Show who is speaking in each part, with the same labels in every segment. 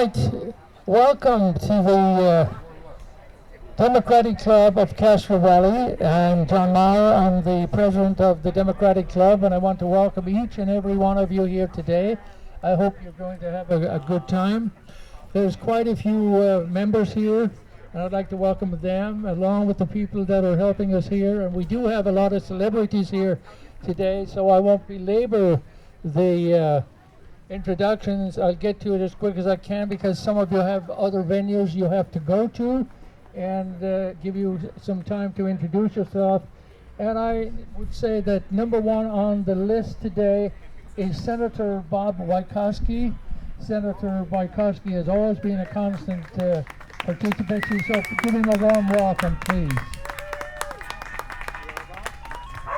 Speaker 1: right, welcome to the Democratic Club of Castro Valley. I'm John Maher. I'm the president of the Democratic Club, and I want to welcome each and every one of you here today. I hope you're going to have a good time. There's quite a few members here, and I'd like to welcome them along with the people that are helping us here. And we do have a lot of celebrities here today, so I won't belabor the introductions. I'll get to it as quick as I can because some of you have other venues you have to go to, and give you some time to introduce yourself. And I would say that number one on the list today is Senator Bob Wieckowski. Senator Wieckowski has always been a constant participant, so give him a warm welcome, please.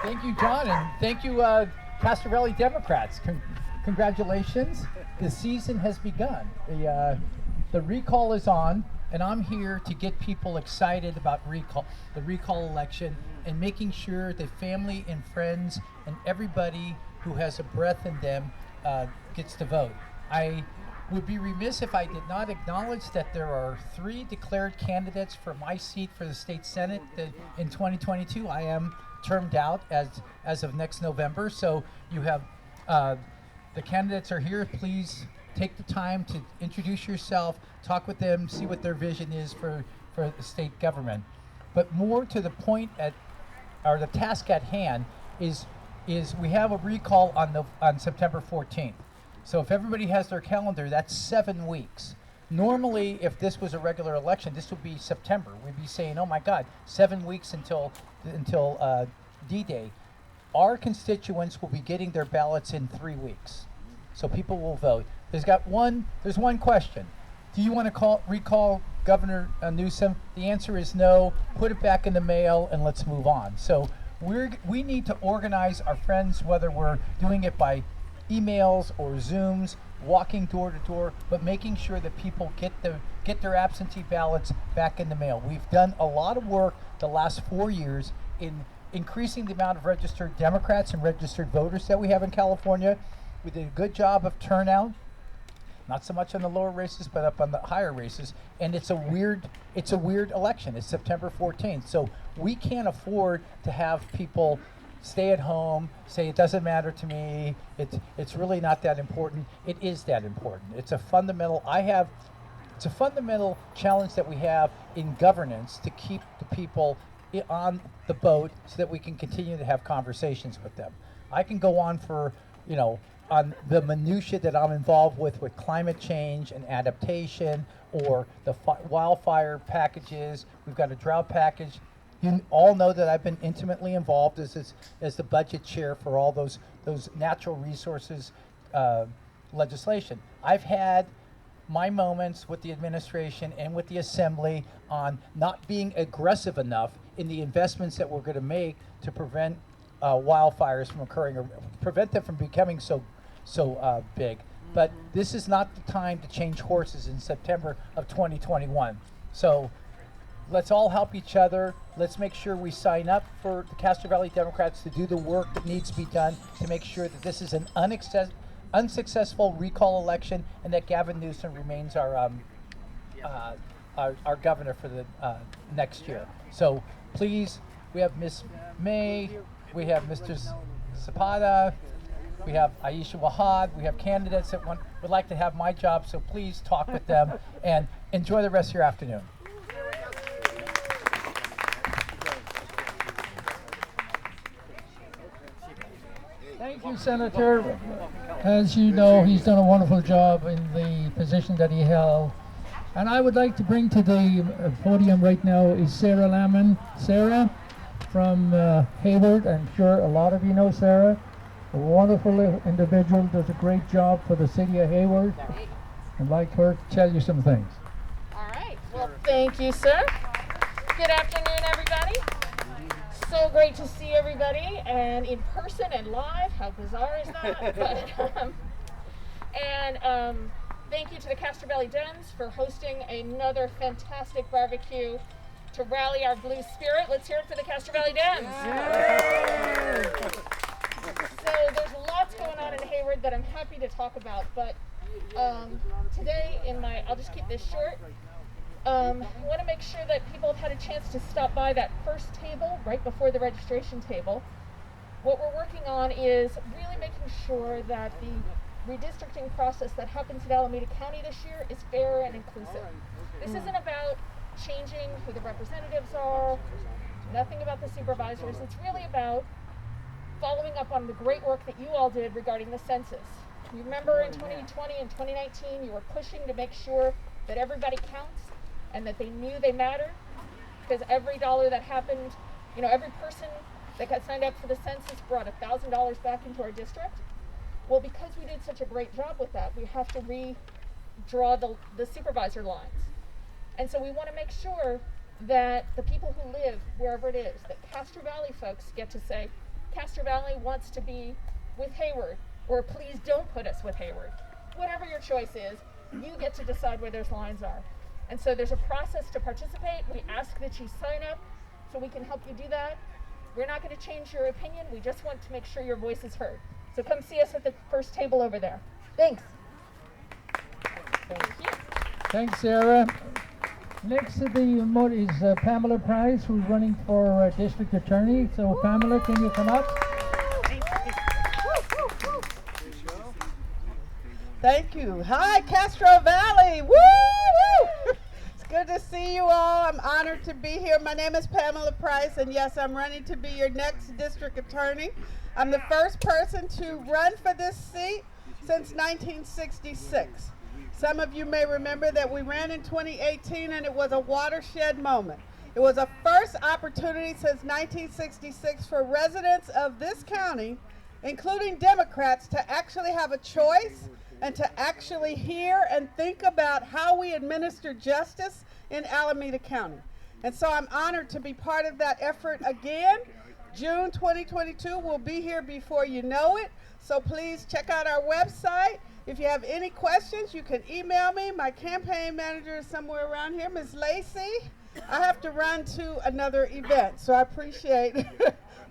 Speaker 2: Thank you, John, and thank you, Castro Valley Democrats. Congratulations. The season has begun. The recall is on, and I'm here to get people excited about the recall election, and making sure that family and friends and everybody who has a breath in them gets to vote. I would be remiss if I did not acknowledge that there are 3 declared candidates for my seat for the state senate in 2022. I am termed out as of next November, so you have the candidates are here. Please take the time to introduce yourself, talk with them, see what their vision is for the state government. But more to the point or the task at hand is we have a recall on September 14th. So if everybody has their calendar, that's 7 weeks. Normally, if this was a regular election, this would be September. We'd be saying, oh my God, 7 weeks until D-Day. Our constituents will be getting their ballots in 3 weeks. So people will vote. There's one question. Do you want to recall Governor Newsom? The answer is no. Put it back in the mail and let's move on. So we need to organize our friends, whether we're doing it by emails or Zooms, walking door to door, but making sure that people get their absentee ballots back in the mail. We've done a lot of work the last 4 years in increasing the amount of registered Democrats and registered voters that we have in California. We did a good job of turnout, not so much on the lower races, but up on the higher races. And it's a weird election. It's September 14th. So we can't afford to have people stay at home, say it doesn't matter to me, it's really not that important. It is that important. It's a fundamental challenge that we have in governance to keep the people on the boat so that we can continue to have conversations with them. I can go on on the minutia that I'm involved with climate change and adaptation, or the wildfire packages. We've got a drought package. You all know that I've been intimately involved as the budget chair for all those natural resources legislation. I've had my moments with the administration and with the assembly on not being aggressive enough in the investments that we're going to make to prevent wildfires from occurring or prevent them from becoming so big. But this is not the time to change horses in September of 2021. So let's all help each other. Let's make sure we sign up for the Castro Valley Democrats to do the work that needs to be done to make sure that this is an unsuccessful recall election, and that Gavin Newsom remains our governor for the next year. So please, we have Miss May, we have Mr. Zapata, we have Aisha Wahad, we have candidates that would like to have my job, so please talk with them and enjoy the rest of your afternoon.
Speaker 1: Thank you, Senator. As you know, he's done a wonderful job in the position that he held. And I would like to bring to the podium right now is Sarah Lamon. Sarah from Hayward. I'm sure a lot of you know Sarah. A wonderful individual, does a great job for the city of Hayward. I'd like her to tell you some things.
Speaker 3: All right. Well, thank you, sir. Good afternoon, everybody. So great to see everybody, and in person and live. How bizarre is that? Thank you to the Castro Valley Dems for hosting another fantastic barbecue to rally our blue spirit. Let's hear it for the Castro Valley Dems. So there's lots going on in Hayward that I'm happy to talk about, but Today, I'll just keep this short. I want to make sure that people have had a chance to stop by that first table right before the registration table. What we're working on is really making sure that the redistricting process that happens in Alameda County this year is fair and inclusive. This isn't about changing who the representatives are, nothing about the supervisors. It's really about following up on the great work that you all did regarding the census. You remember in 2020 and 2019, you were pushing to make sure that everybody counts and that they knew they mattered, because every dollar that happened, every person that got signed up for the census brought $1,000 back into our district. Well, because we did such a great job with that, we have to redraw the supervisor lines. And so we want to make sure that the people who live wherever it is, that Castro Valley folks get to say, Castro Valley wants to be with Hayward, or please don't put us with Hayward. Whatever your choice is, you get to decide where those lines are. And so there's a process to participate. We ask that you sign up so we can help you do that. We're not going to change your opinion. We just want to make sure your voice is heard. So come see us at the first table over there. Thanks. Thank you.
Speaker 1: Thanks, Sarah. Next to the moat is Pamela Price, who's running for district attorney. So Pamela, can you come up?
Speaker 4: Thank you. Hi, Castro Valley. Woo! Woo! It's good to see you all. I'm honored to be here. My name is Pamela Price, and yes, I'm running to be your next district attorney. I'm the first person to run for this seat since 1966. Some of you may remember that we ran in 2018, and it was a watershed moment. It was a first opportunity since 1966 for residents of this county, including Democrats, to actually have a choice and to actually hear and think about how we administer justice in Alameda County. And so I'm honored to be part of that effort again. June 2022 will be here before you know it. So please check out our website. If you have any questions, you can email me. My campaign manager is somewhere around here, Ms. Lacey. I have to run to another event, so I appreciate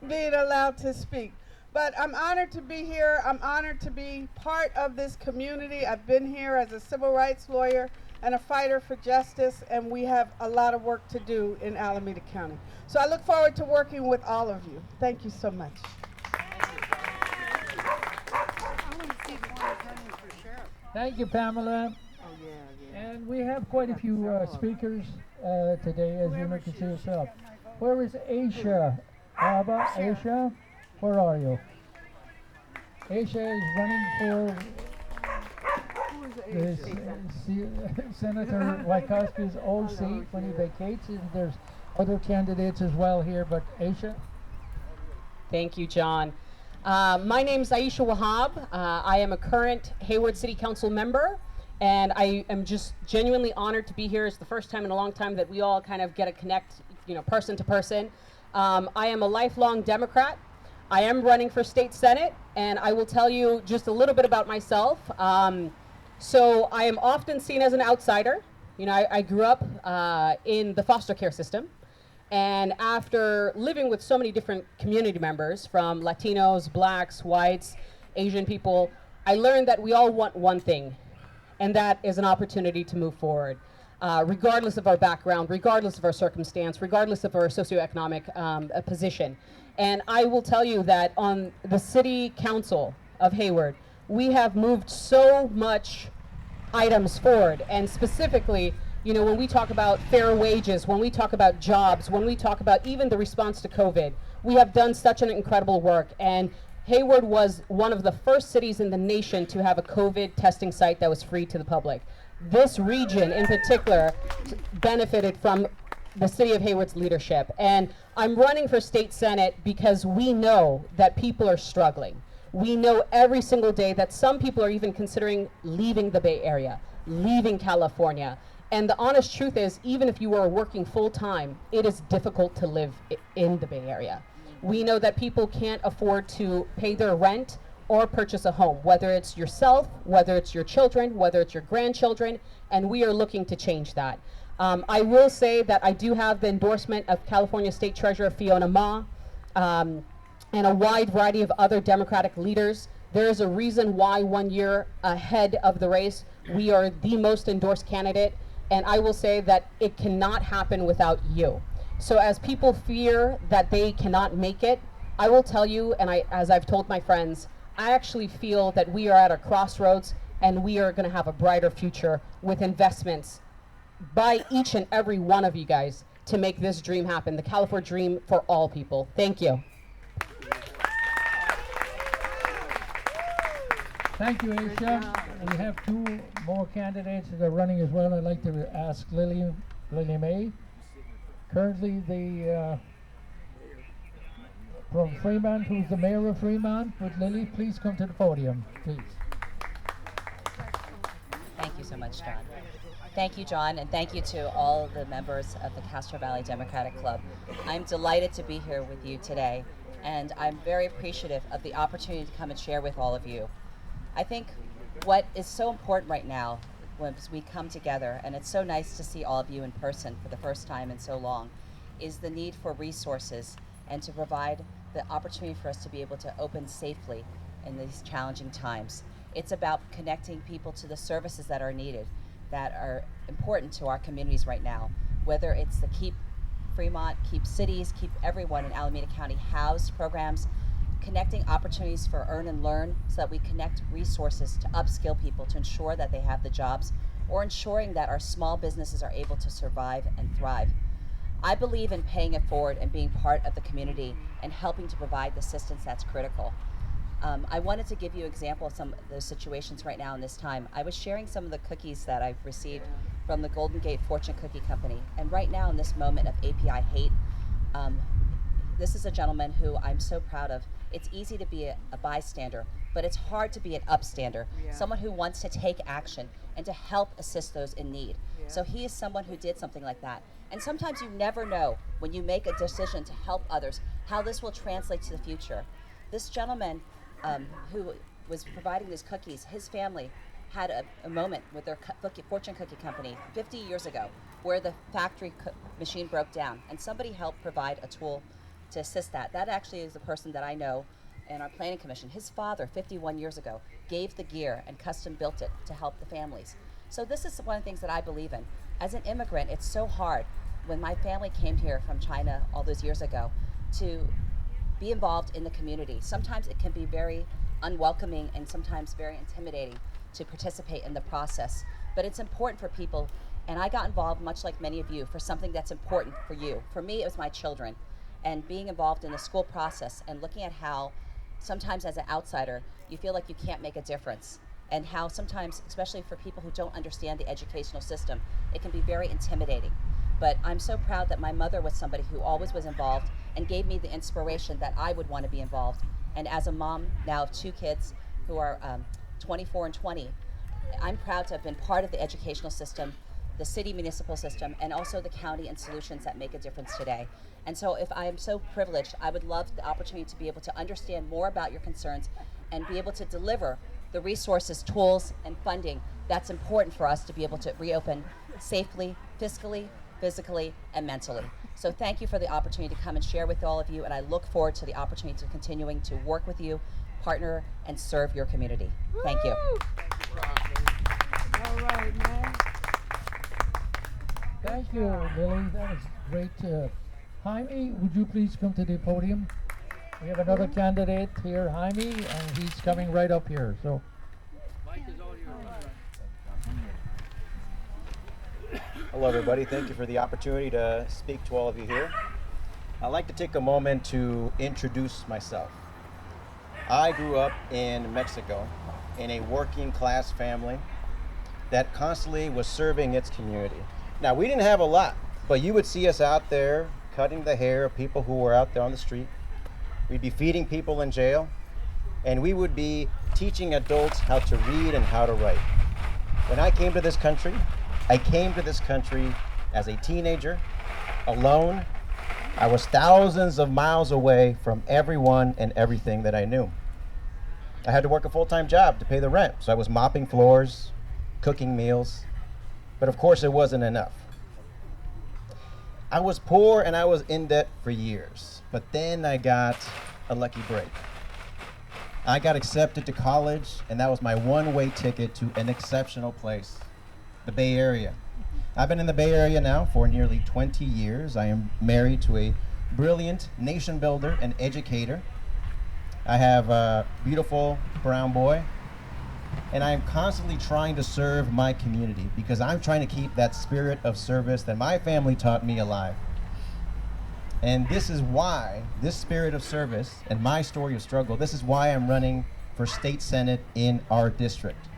Speaker 4: being allowed to speak. But I'm honored to be here. I'm honored to be part of this community. I've been here as a civil rights lawyer and a fighter for justice, and we have a lot of work to do in Alameda County. So I look forward to working with all of you. Thank you so much.
Speaker 1: Thank you, Pamela. And we have quite a few speakers today, as you can see yourself. Where is Aisha? Abba, Aisha? Where are you? Aisha is running for Senator Wachowski's old seat when he vacates, and there's other candidates as well here, but Aisha?
Speaker 5: Thank you, John. My name is Aisha Wahab. I am a current Hayward City Council member, and I am just genuinely honored to be here. It's the first time in a long time that we all kind of get to connect, person to person. I am a lifelong Democrat. I am running for state senate, and I will tell you just a little bit about myself. So I am often seen as an outsider. I grew up in the foster care system. And after living with so many different community members, from Latinos, blacks, whites, Asian people, I learned that we all want one thing, and that is an opportunity to move forward, regardless of our background, regardless of our circumstance, regardless of our socioeconomic position. And I will tell you that on the City Council of Hayward, we have moved so much items forward, and specifically, when we talk about fair wages, when we talk about jobs, when we talk about even the response to COVID, we have done such an incredible work. And Hayward was one of the first cities in the nation to have a COVID testing site that was free to the public. This region in particular benefited from the city of Hayward's leadership. And I'm running for state senate because we know that people are struggling. We know every single day that some people are even considering leaving the Bay Area, leaving California. And the honest truth is, even if you are working full-time, it is difficult to live in the Bay Area. We know that people can't afford to pay their rent or purchase a home, whether it's yourself, whether it's your children, whether it's your grandchildren, and we are looking to change that. I will say that I do have the endorsement of California State Treasurer Fiona Ma, and a wide variety of other Democratic leaders There is a reason why 1 year ahead of the race, we are the most endorsed candidate, and I will say that it cannot happen without you. So as people fear that they cannot make it, I will tell you, and as I've told my friends, I actually feel that we are at a crossroads and we are going to have a brighter future with investments by each and every one of you guys to make this dream happen, the California dream for all people. Thank you.
Speaker 1: Thank you, Aisha. We have two more candidates that are running as well. I'd like to ask Lily May, currently the from Fremont, who's the mayor of Fremont. Would Lily please come to the podium, please?
Speaker 6: Thank you so much, John. Thank you, John, and thank you to all the members of the Castro Valley Democratic Club. I'm delighted to be here with you today, and I'm very appreciative of the opportunity to come and share with all of you. I think what is so important right now when we come together, and it's so nice to see all of you in person for the first time in so long, is the need for resources and to provide the opportunity for us to be able to open safely in these challenging times. It's about connecting people to the services that are needed, that are important to our communities right now, whether it's the Keep Fremont, Keep Cities, Keep Everyone in Alameda County housed programs, connecting opportunities for earn and learn so that we connect resources to upskill people to ensure that they have the jobs, or ensuring that our small businesses are able to survive and thrive. I believe in paying it forward and being part of the community and helping to provide the assistance that's critical. I wanted to give you an example of some of those situations right now in this time. I was sharing some of the cookies that I've received from the Golden Gate Fortune Cookie Company. And right now in this moment of API hate, this is a gentleman who I'm so proud of. It's easy to be a bystander, but it's hard to be an upstander, someone who wants to take action and to help assist those in need. So he is someone who did something like that. And sometimes you never know when you make a decision to help others, how this will translate to the future. This gentleman who was providing these cookies, his family had a moment with their fortune cookie company 50 years ago where the factory machine broke down, and somebody helped provide a tool to assist that. That actually is the person that I know in our planning commission. His father, 51 years ago, gave the gear and custom built it to help the families. So this is one of the things that I believe in. As an immigrant, it's so hard. When my family came here from China all those years ago, to be involved in the community. Sometimes it can be very unwelcoming and sometimes very intimidating to participate in the process. But it's important for people, and I got involved, much like many of you, for something that's important for you. For me, it was my children, and being involved in the school process and looking at how sometimes as an outsider, you feel like you can't make a difference, and how sometimes, especially for people who don't understand the educational system, it can be very intimidating. But I'm so proud that my mother was somebody who always was involved and gave me the inspiration that I would want to be involved. And as a mom now of two kids who are 24 and 20, I'm proud to have been part of the educational system, the city municipal system, and also the county and solutions that make a difference today. And so if I am so privileged, I would love the opportunity to be able to understand more about your concerns and be able to deliver the resources, tools, and funding that's important for us to be able to reopen safely, fiscally, physically, and mentally. So thank you for the opportunity to come and share with all of you, and I look forward to the opportunity to continuing to work with you, partner, and serve your community. Thank you.
Speaker 4: All right, man.
Speaker 1: Thank you, Lily. That was great. Jaime, would you please come to the podium? We have another candidate here, Jaime, and he's coming right up here. So.
Speaker 7: Hello everybody, thank you for the opportunity to speak to all of you here. I'd like to take a moment to introduce myself. I grew up in Mexico in a working class family that constantly was serving its community. Now we didn't have a lot, but you would see us out there cutting the hair of people who were out there on the street. We'd be feeding people in jail, and we would be teaching adults how to read and how to write. When I came to this country, I came to this country as a teenager, alone. I was thousands of miles away from everyone and everything that I knew. I had to work a full-time job to pay the rent, so I was mopping floors, cooking meals, but of course it wasn't enough. I was poor and I was in debt for years, but then I got a lucky break. I got accepted to college, and that was my one-way ticket to an exceptional place, the Bay Area. I've been in the Bay Area now for nearly 20 years. I am married to a brilliant nation builder and educator. I have a beautiful brown boy, and I am constantly trying to serve my community because I'm trying to keep that spirit of service that my family taught me alive. And this is why, this spirit of service and my story of struggle, this is why I'm running for state senate in our district.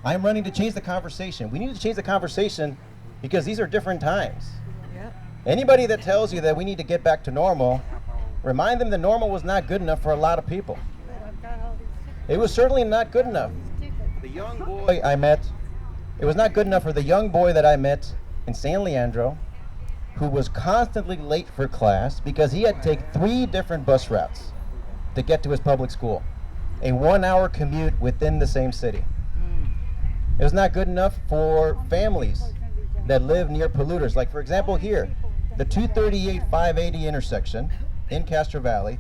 Speaker 7: I'm running to change the conversation. We need to change the conversation because these are different times. Anybody that tells you that we need to get back to normal, remind them that normal was not good enough for a lot of people. It was certainly not good enough. The young boy I met, it was not good enough for the young boy that I met in San Leandro, who was constantly late for class because he had to take 3 different bus routes to get to his public school. A 1-hour commute within the same city. It was not good enough for families that live near polluters. Like for example here, the 238-580 intersection in Castro Valley,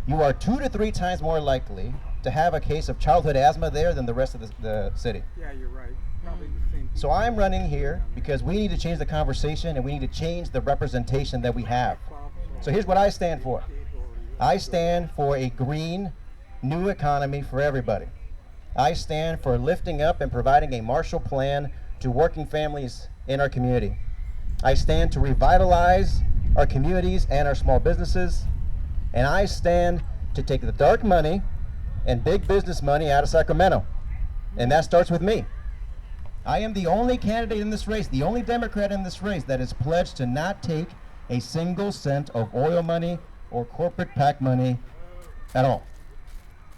Speaker 7: you are 2 to 3 times more likely to have a case of childhood asthma there than the rest of the city.
Speaker 8: Yeah, you're right. Probably the same.
Speaker 7: So I'm running here because we need to change the conversation and we need to change the representation that we have. So here's what I stand for. I stand for a green, new economy for everybody. I stand for lifting up and providing a Marshall Plan to working families in our community. I stand to revitalize our communities and our small businesses. And I stand to take the dark money and big business money out of Sacramento. And that starts with me. I am the only candidate in this race, the only Democrat in this race that is pledged to not take a single cent of oil money or corporate PAC money at all.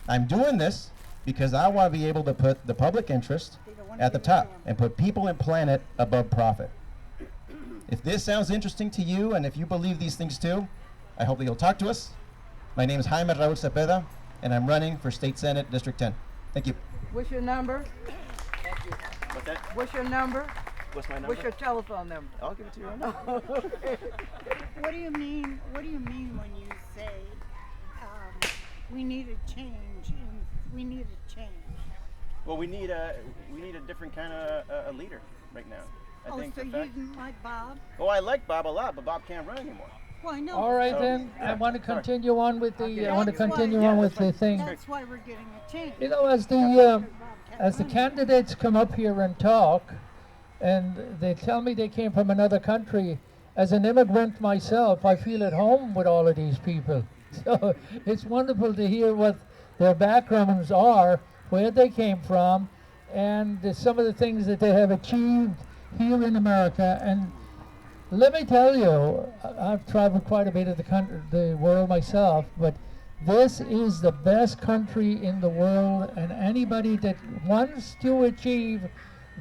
Speaker 7: I'm doing this because I want to be able to put the public interest at the top and put people and planet above profit. If this sounds interesting to you and if you believe these things too, I hope that you'll talk to us. My name is Jaime Raul Cepeda, and I'm running for State Senate District 10. Thank you.
Speaker 8: What's your number?
Speaker 7: Thank you. What's that?
Speaker 8: What's your number?
Speaker 7: What's my number?
Speaker 8: What's your telephone number?
Speaker 7: I'll give it to you right now.
Speaker 9: What do you mean? What do you mean when you say we need a change? We need a change.
Speaker 7: Well, we need a different kind of a leader right now. I think
Speaker 9: so you didn't like Bob?
Speaker 7: Oh, I like Bob a lot, but Bob can't run anymore.
Speaker 9: Well, I know.
Speaker 1: All right,
Speaker 7: So-
Speaker 1: then. I
Speaker 7: yeah,
Speaker 1: want to
Speaker 7: sorry.
Speaker 1: continue on with the. I want to
Speaker 9: That's why-
Speaker 1: continue
Speaker 9: yeah,
Speaker 1: on with the thing.
Speaker 9: That's why we're getting a change.
Speaker 1: You know, as the candidates come up here and talk, and they tell me they came from another country, as an immigrant myself, I feel at home with all of these people. So it's wonderful to hear what their backgrounds are, where they came from, and some of the things that they have achieved here in America. And let me tell you, I've traveled quite a bit of the world myself, but this is the best country in the world, and anybody that wants to achieve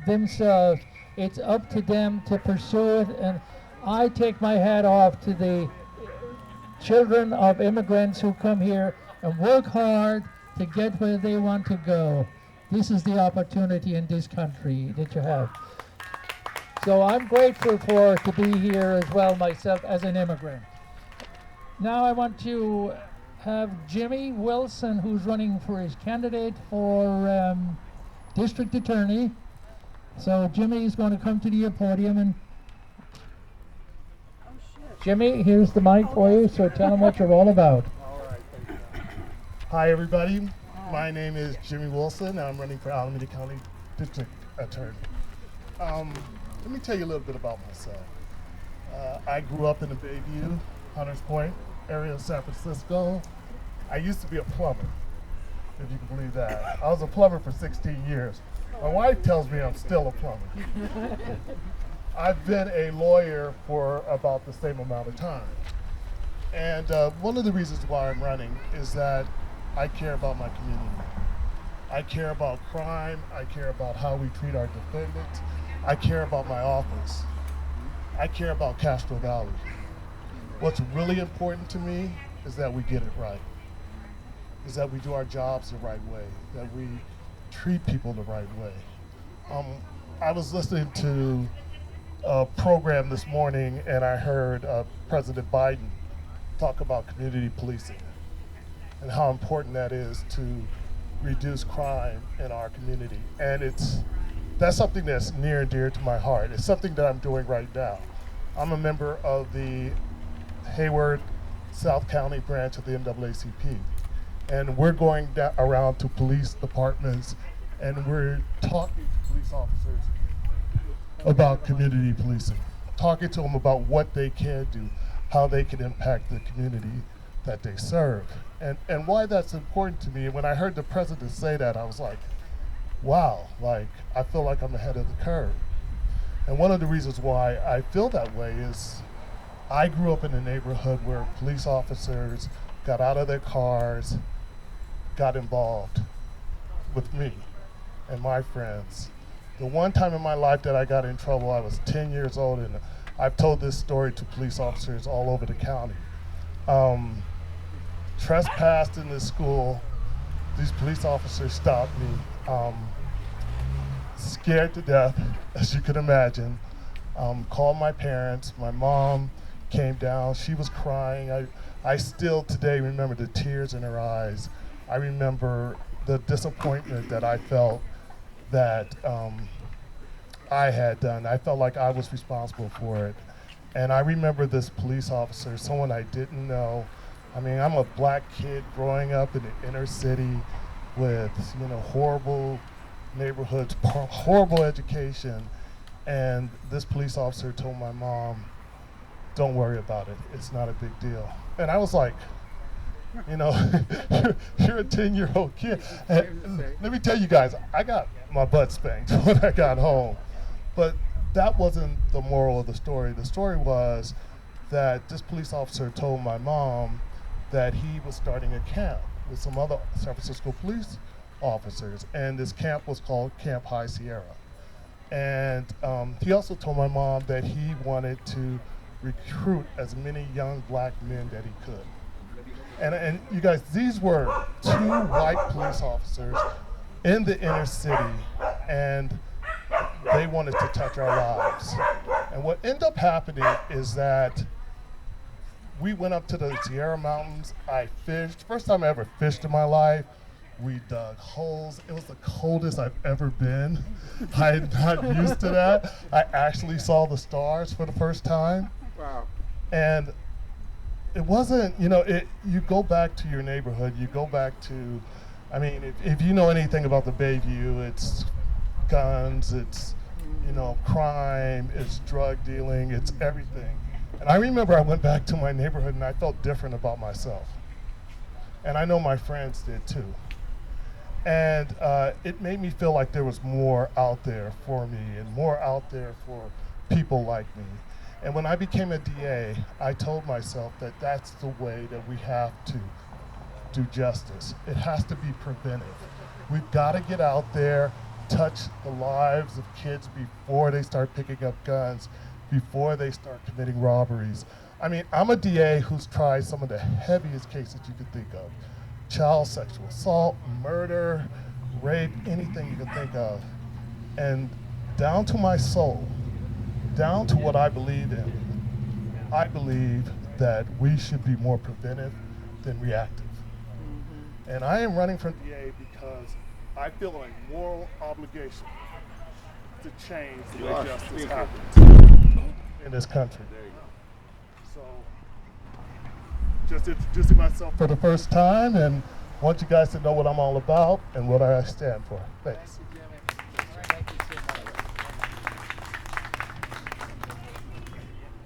Speaker 1: themselves, it's up to them to pursue it. And I take my hat off to the children of immigrants who come here and work hard to get where they want to go. This is the opportunity in this country that you have. So I'm grateful to be here as well myself as an immigrant. Now I want to have Jimmy Wilson, who's running for his candidate for district attorney. So Jimmy is going to come to the podium, and Jimmy, here's the mic for you, so tell them what you're all about.
Speaker 10: Hi everybody, my name is Jimmy Wilson and I'm running for Alameda County District Attorney. Let me tell you a little bit about myself. I grew up in the Bayview, Hunters Point area of San Francisco. I used to be a plumber, if you can believe that. I was a plumber for 16 years. My wife tells me I'm still a plumber. I've been a lawyer for about the same amount of time. And one of the reasons why I'm running is that I care about my community. I care about crime. I care about how we treat our defendants. I care about my office. I care about Castro Valley. What's really important to me is that we get it right, is that we do our jobs the right way, that we treat people the right way. I was listening to a program this morning and I heard President Biden talk about community policing. and how important that is to reduce crime in our community. And that's something that's near and dear to my heart. It's something that I'm doing right now. I'm a member of the Hayward South County branch of the NAACP. And we're going around to police departments and we're talking to police officers about community policing, talking to them about what they can do, how they can impact the community that they serve. And why that's important to me, and when I heard the president say that, I was like, wow, like, I feel like I'm ahead of the curve. And one of the reasons why I feel that way is I grew up in a neighborhood where police officers got out of their cars, got involved with me and my friends. The one time in my life that I got in trouble, I was 10 years old, and I've told this story to police officers all over the county. Trespassed in this school, these police officers stopped me, scared to death, as you could imagine. Called my parents. My mom came down. She was crying. I still today remember the tears in her eyes. I remember the disappointment that I felt that I had done. I felt like I was responsible for it. And I remember this police officer, someone I didn't know. I mean, I'm a black kid growing up in the inner city with, horrible neighborhoods, horrible education. And this police officer told my mom, don't worry about it. It's not a big deal. And I was like, you're a 10-year-old kid. And let me tell you guys, I got my butt spanked when I got home. But that wasn't the moral of the story. The story was that this police officer told my mom that he was starting a camp with some other San Francisco police officers. And this camp was called Camp High Sierra. And he also told my mom that he wanted to recruit as many young black men that he could. And you guys, these were 2 white police officers in the inner city, and they wanted to touch our lives. And what ended up happening is that we went up to the Sierra Mountains. I fished, first time I ever fished in my life. We dug holes. It was the coldest I've ever been. I'm not used to that. I actually saw the stars for the first time.
Speaker 8: Wow.
Speaker 10: And it wasn't, you go back to your neighborhood, you go back to, if you know anything about the Bayview, it's guns, it's, crime, it's drug dealing, it's everything. And I remember I went back to my neighborhood and I felt different about myself. And I know my friends did too. And it made me feel like there was more out there for me and more out there for people like me. And when I became a DA, I told myself that that's the way that we have to do justice. It has to be preventive. We've got to get out there, touch the lives of kids before they start picking up guns, before they start committing robberies. I'm a DA who's tried some of the heaviest cases you could think of. Child sexual assault, murder, rape, anything you can think of. And down to my soul, down to what I believe in, I believe that we should be more preventive than reactive. Mm-hmm. And I am running for DA because I feel a moral obligation to change the way justice happens in this country. So, just introducing myself for the first time, and want you guys to know what I'm all about and what I stand for. Thanks.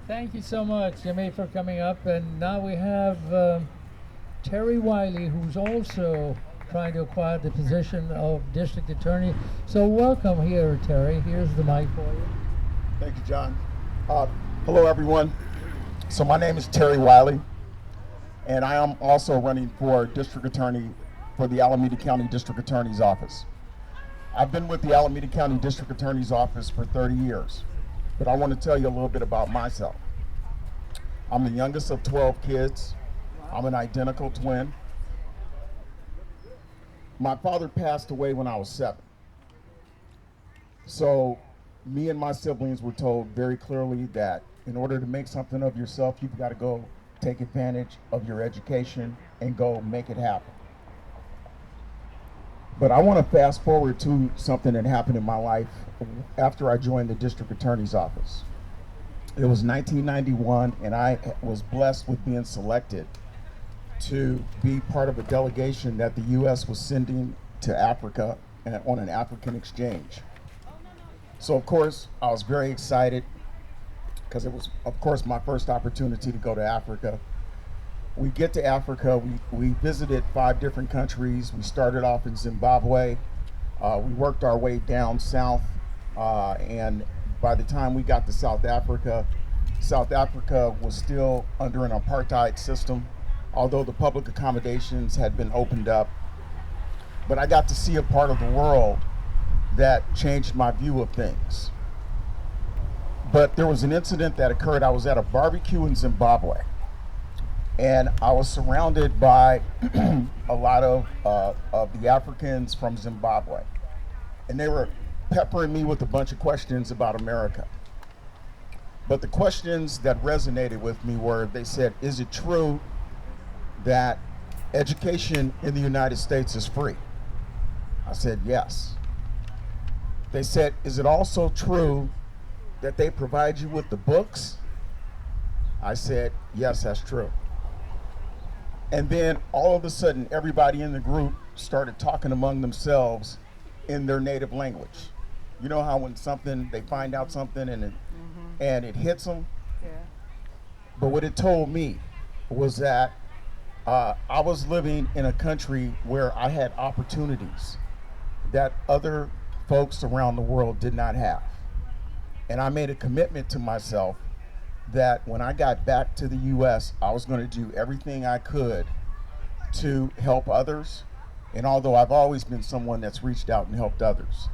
Speaker 1: Thank you so much, Jimmy, for coming up. And now we have Terry Wiley, who's also trying to acquire the position of district attorney. So welcome here, Terry. Here's the mic for you.
Speaker 11: Thank you, John. Hello, everyone. So my name is Terry Wiley, and I am also running for district attorney for the Alameda County District Attorney's Office. I've been with the Alameda County District Attorney's Office for 30 years. But I want to tell you a little bit about myself. I'm the youngest of 12 kids. I'm an identical twin. My father passed away when I was 7. So me and my siblings were told very clearly that in order to make something of yourself, you've got to go take advantage of your education and go make it happen. But I want to fast forward to something that happened in my life after I joined the district attorney's office. It was 1991, and I was blessed with being selected to be part of a delegation that the U.S. was sending to Africa on an African exchange. So of course, I was very excited because it was, of course, my first opportunity to go to Africa. We get to Africa, we visited 5 different countries. We started off in Zimbabwe. We worked our way down south, and by the time we got to South Africa was still under an apartheid system, although the public accommodations had been opened up. But I got to see a part of the world that changed my view of things. But there was an incident that occurred. I was at a barbecue in Zimbabwe, and I was surrounded by a lot of the Africans from Zimbabwe. And they were peppering me with a bunch of questions about America. But the questions that resonated with me were, they said, is it true that education in the United States is free? I said, yes. They said, is it also true that they provide you with the books? I said, yes, that's true. And then all of a sudden, everybody in the group started talking among themselves in their native language. You know how when they find out something and it hits them?
Speaker 8: Yeah.
Speaker 11: But what it told me was that I was living in a country where I had opportunities that other folks around the world did not have. And I made a commitment to myself that when I got back to the US, I was going to do everything I could to help others. And although I've always been someone that's reached out and helped others,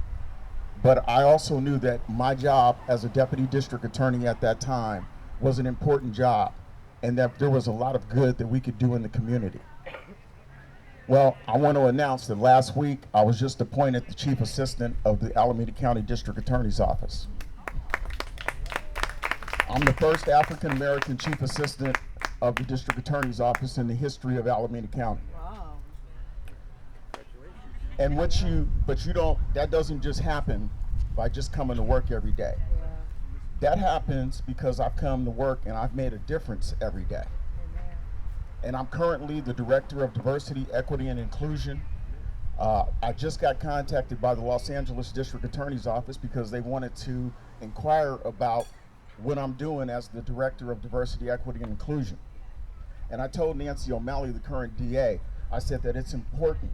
Speaker 11: but I also knew that my job as a deputy district attorney at that time was an important job, and that there was a lot of good that we could do in the community. Well, I want to announce that last week I was just appointed the chief assistant of the Alameda County District Attorney's Office. I'm the first African American chief assistant of the District Attorney's Office in the history of Alameda County.
Speaker 8: Wow.
Speaker 11: And that doesn't just happen by just coming to work every day.
Speaker 8: Yeah.
Speaker 11: That happens because I've come to work and I've made a difference every day.
Speaker 8: Amen.
Speaker 11: And I'm currently the Director of Diversity, Equity, and Inclusion. I just got contacted by the Los Angeles District Attorney's Office because they wanted to inquire about what I'm doing as the Director of Diversity, Equity, and Inclusion. And I told Nancy O'Malley, the current DA, I said that it's important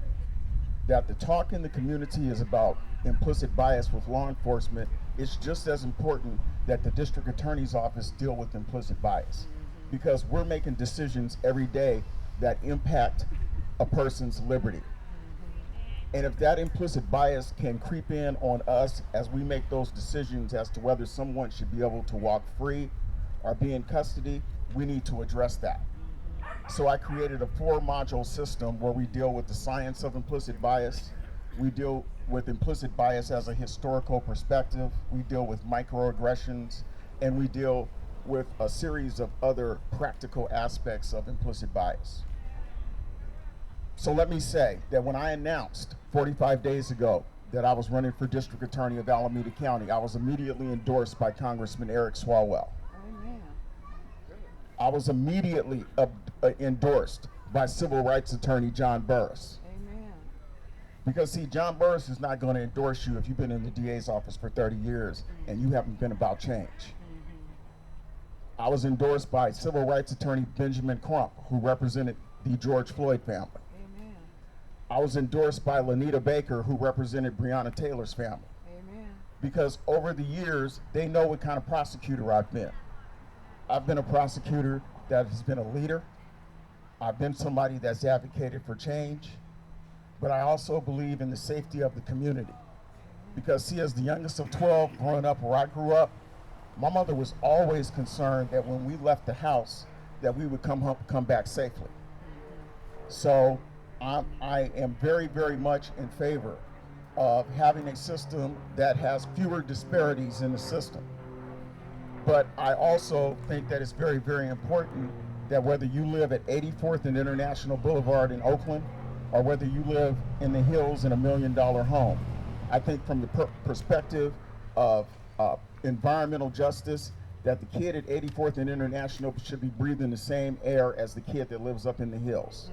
Speaker 11: that the talk in the community is about implicit bias with law enforcement. It's just as important that the District Attorney's Office deal with implicit bias, because we're making decisions every day that impact a person's liberty. And if that implicit bias can creep in on us as we make those decisions as to whether someone should be able to walk free or be in custody, we need to address that. So I created a 4-module system where we deal with the science of implicit bias, we deal with implicit bias as a historical perspective, we deal with microaggressions, and we deal with a series of other practical aspects of implicit bias. So let me say that when I announced 45 days ago that I was running for District Attorney of Alameda County, I was immediately endorsed by Congressman Eric Swalwell.
Speaker 8: Amen.
Speaker 11: I was immediately endorsed by Civil Rights Attorney John Burris.
Speaker 8: Amen.
Speaker 11: Because see, John Burris is not going to endorse you if you've been in the DA's office for 30 years and you haven't been about change. I was endorsed by Civil Rights Attorney Benjamin Crump, who represented the George Floyd family.
Speaker 8: Amen.
Speaker 11: I was endorsed by Lanita Baker, who represented Breonna Taylor's family.
Speaker 8: Amen.
Speaker 11: Because over the years, they know what kind of prosecutor I've been. I've been a prosecutor that has been a leader. I've been somebody that's advocated for change, but I also believe in the safety of the community. Because see, as the youngest of 12 growing up where I grew up, my mother was always concerned that when we left the house, that we would come back safely. So I am very, very much in favor of having a system that has fewer disparities in the system. But I also think that it's very, very important that whether you live at 84th and International Boulevard in Oakland, or whether you live in the hills in a $1 million home, I think from the perspective of environmental justice, that the kid at 84th and International should be breathing the same air as the kid that lives up in the hills.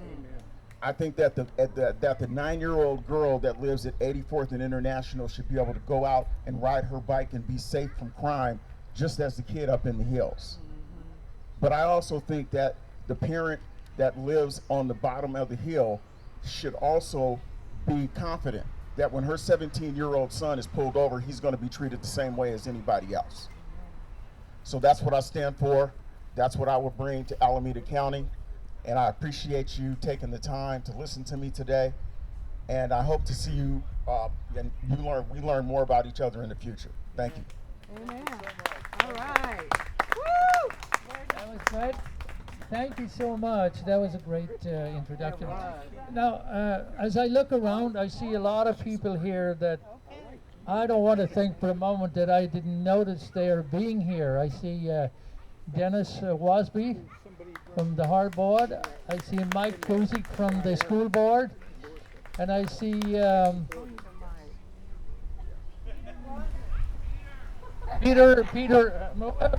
Speaker 11: I think that the 9-year-old girl that lives at 84th and International should be able to go out and ride her bike and be safe from crime, just as the kid up in the hills. But I also think that the parent that lives on the bottom of the hill should also be confident that when her 17-year-old son is pulled over, he's going to be treated the same way as anybody else. So that's what I stand for. That's what I will bring to Alameda County. And I appreciate you taking the time to listen to me today. And I hope to see you and we learn more about each other in the future. Thank you.
Speaker 8: Amen. All right.
Speaker 1: That was great. Thank you so much. That was a great introduction. Now, as I look around, I see a lot of people here that I don't want to think for a moment that I didn't notice their being here. I see Dennis Wasby from the Hard Board. I see Mike Kuzik from the school board. And I see Peter,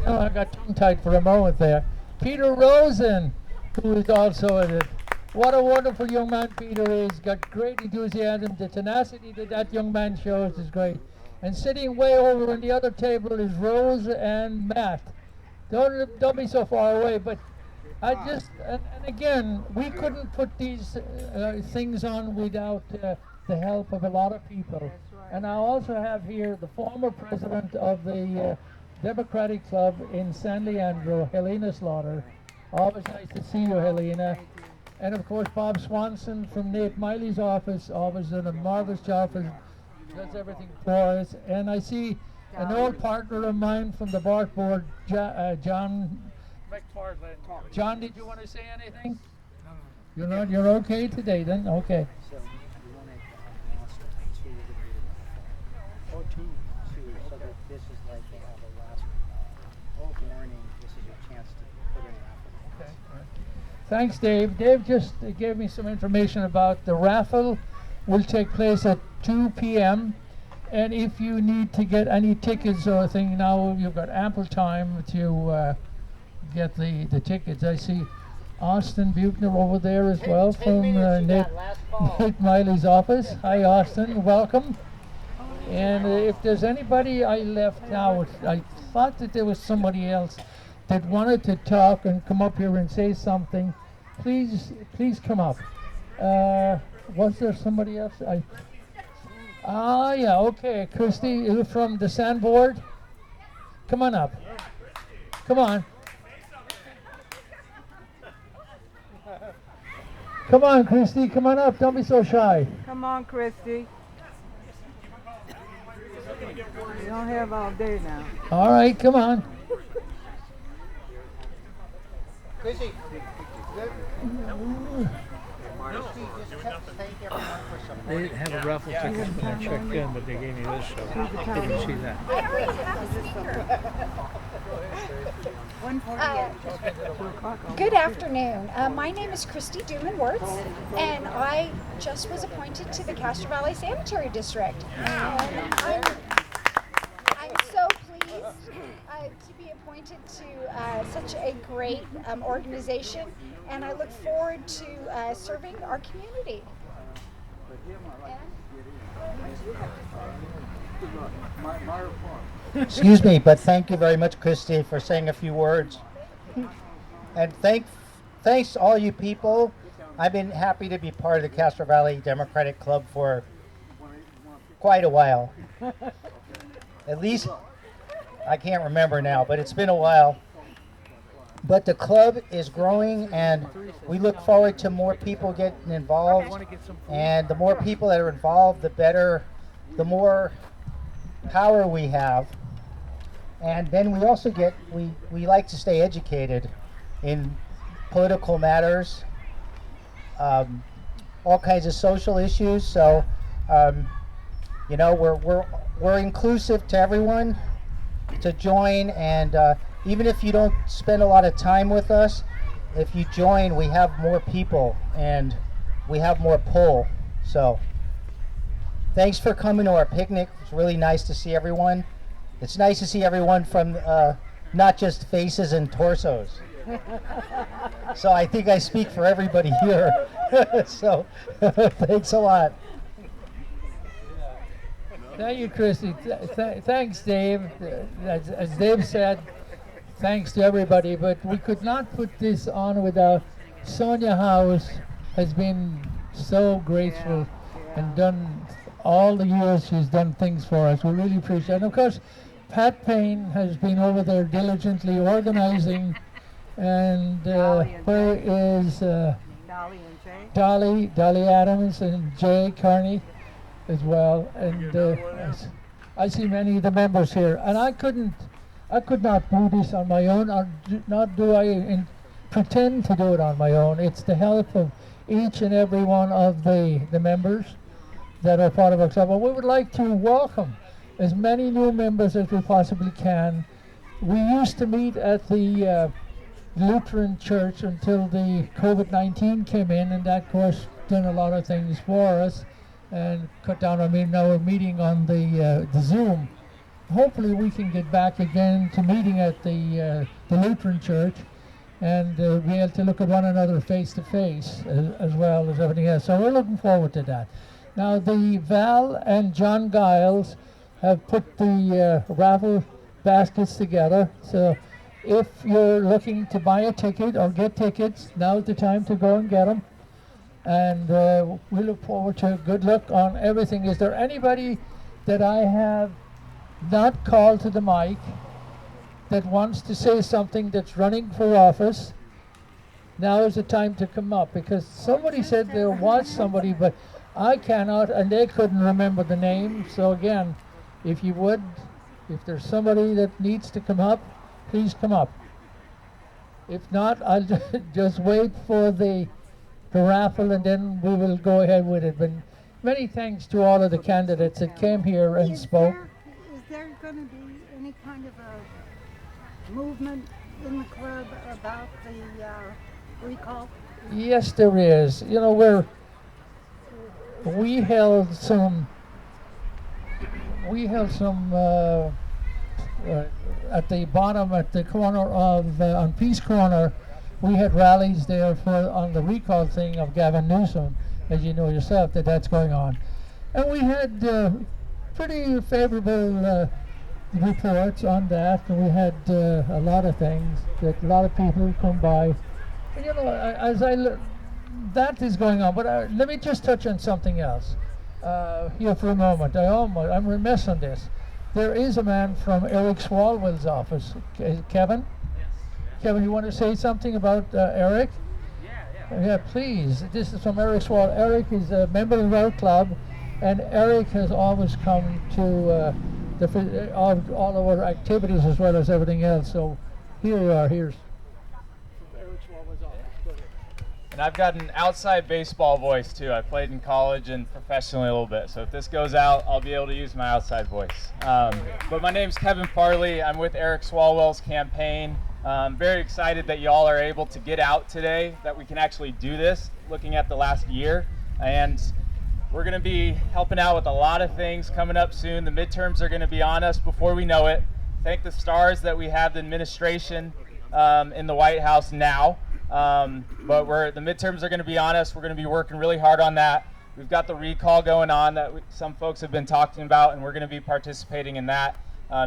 Speaker 1: I got tongue-tied for a moment there. Peter Rosen, who is also in it. What a wonderful young man Peter is. Got great enthusiasm. The tenacity that that young man shows is great. And sitting way over on the other table is Rose and Matt. Don't be so far away, but I just, and again, we couldn't put these things on without the help of a lot of people. And I also have here the former president of the Democratic Club in San Leandro, Helena Slaughter. Always nice to see you, Helena. And of course, Bob Swanson from Nate Miley's office, always done a marvelous job, does everything for us. And I see an old partner of mine from the Bart board, John McFarland. John, did you want to say anything? No. You're not. You're okay today, then. Okay.
Speaker 12: So you want to or two, so that this is like they have a last morning. This is your chance to put in an raffle.
Speaker 1: Okay. All right. Thanks, Dave. Dave just gave me some information about the raffle. Will take place at 2 p.m. And if you need to get any tickets or thing, now you've got ample time to get the tickets. I see Austin Buchner over there as well from Nate Miley's office. Hi, Austin. Welcome. And if there's anybody I left out, I thought that there was somebody else that wanted to talk and come up here and say something. Please come up. Was there somebody else? Yeah, okay. Christy, you from the Sandboard? Come on up. Come on. Come on, Christy. Come on up. Don't be so shy.
Speaker 8: Come on, Christy. You don't have all day now.
Speaker 1: All right, come on.
Speaker 12: Chrissy.
Speaker 13: They have a raffle ticket when I checked in, but they gave me this, so I didn't see that.
Speaker 14: I already have a speaker. Good afternoon. My name is Christy Duman-Wirtz, and I just was appointed to the Castro Valley Sanitary District. And I'm so pleased to be appointed to such a great organization, and I look forward to serving our community.
Speaker 12: Excuse me, but thank you very much, Christy, for saying a few words. And thanks to all you people. I've been happy to be part of the Castro Valley Democratic Club for quite a while. At least, I can't remember now, but it's been a while. But the club is growing, and we look forward to more people getting involved. And the more people that are involved, the better, the more power we have. And then we also we like to stay educated in political matters, all kinds of social issues. So, you know, we're inclusive to everyone to join, and even if you don't spend a lot of time with us, if you join, we have more people and we have more pull. So thanks for coming to our picnic. It's really nice to see everyone. It's nice to see everyone from not just faces and torsos. So I think I speak for everybody here. So thanks a lot.
Speaker 1: Thank you, Christy. Thanks, Dave. As Dave said, thanks to everybody, but we could not put this on without Sonia House has been so graceful and done all the years she's done things for us. We really appreciate it. And of course, Pat Payne has been over there diligently organizing, and where is
Speaker 8: Dolly and Jay.
Speaker 1: Dolly Adams and Jay Carney as well, and I see many of the members here, and I could not do this on my own, or not do I pretend to do it on my own. It's the help of each and every one of the members that are part of our club. And we would like to welcome as many new members as we possibly can. We used to meet at the Lutheran Church until the COVID-19 came in, and that of course done a lot of things for us and cut down. I mean, now we're meeting on the Zoom. Hopefully we can get back again to meeting at the Lutheran Church and be able to look at one another face to face as well as everything else. So we're looking forward to that. Now the Val and John Giles have put the raffle baskets together. So if you're looking to buy a ticket or get tickets, now's the time to go and get them. And we look forward to good luck on everything. Is there anybody that I have not called to the mic that wants to say something that's running for office? Now is the time to come up, because somebody said there was somebody, but I cannot, and they couldn't remember the name. So again, if you would, if there's somebody that needs to come up, please come up. If not, I'll just wait for the raffle and then we will go ahead with it. But many thanks to all of the candidates that came here and spoke.
Speaker 9: Is there going to be any kind of a movement in the club about the recall?
Speaker 1: Yes, there is. You know, we held some at the bottom, at the corner of on Peace Corner. We had rallies there on the recall thing of Gavin Newsom, as you know yourself, that's going on. And we had pretty favorable reports on that, and we had a lot of things, that a lot of people come by. And, you know, that is going on, but let me just touch on something else here for a moment. I'm remiss on this. There is a man from Eric Swalwell's office, Kevin. Kevin, you want to say something about Eric? Yeah, please. This is from Eric Swall. Eric is a member of our club, and Eric has always come to all of our activities as well as everything else. So here you are. Here's Eric Swall's office. Go ahead.
Speaker 15: And I've got an outside baseball voice too. I played in college and professionally a little bit. So if this goes out, I'll be able to use my outside voice. But my name's Kevin Farley. I'm with Eric Swalwell's campaign. Very excited that y'all are able to get out today, that we can actually do this, looking at the last year. And we're going to be helping out with a lot of things coming up soon. The midterms are going to be on us before we know it. Thank the stars that we have the administration in the White House now. But the midterms are going to be on us. We're going to be working really hard on that. We've got the recall going on that some folks have been talking about, and we're going to be participating in that,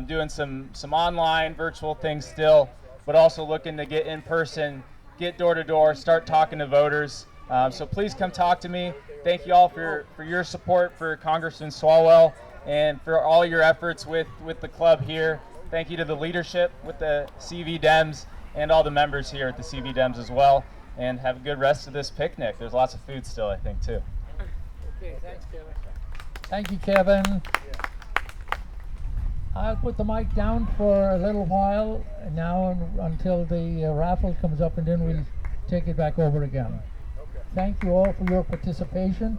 Speaker 15: doing some online virtual things still, but also looking to get in person, get door to door, start talking to voters. So please come talk to me. Thank you all for your support for Congressman Swalwell and for all your efforts with the club here. Thank you to the leadership with the CV Dems and all the members here at the CV Dems as well. And have a good rest of this picnic. There's lots of food still, I think, too.
Speaker 1: Okay, thanks, Kevin. Thank you, Kevin. I'll put the mic down for a little while now until the raffle comes up, and then we'll take it back over again. Thank you all for your participation.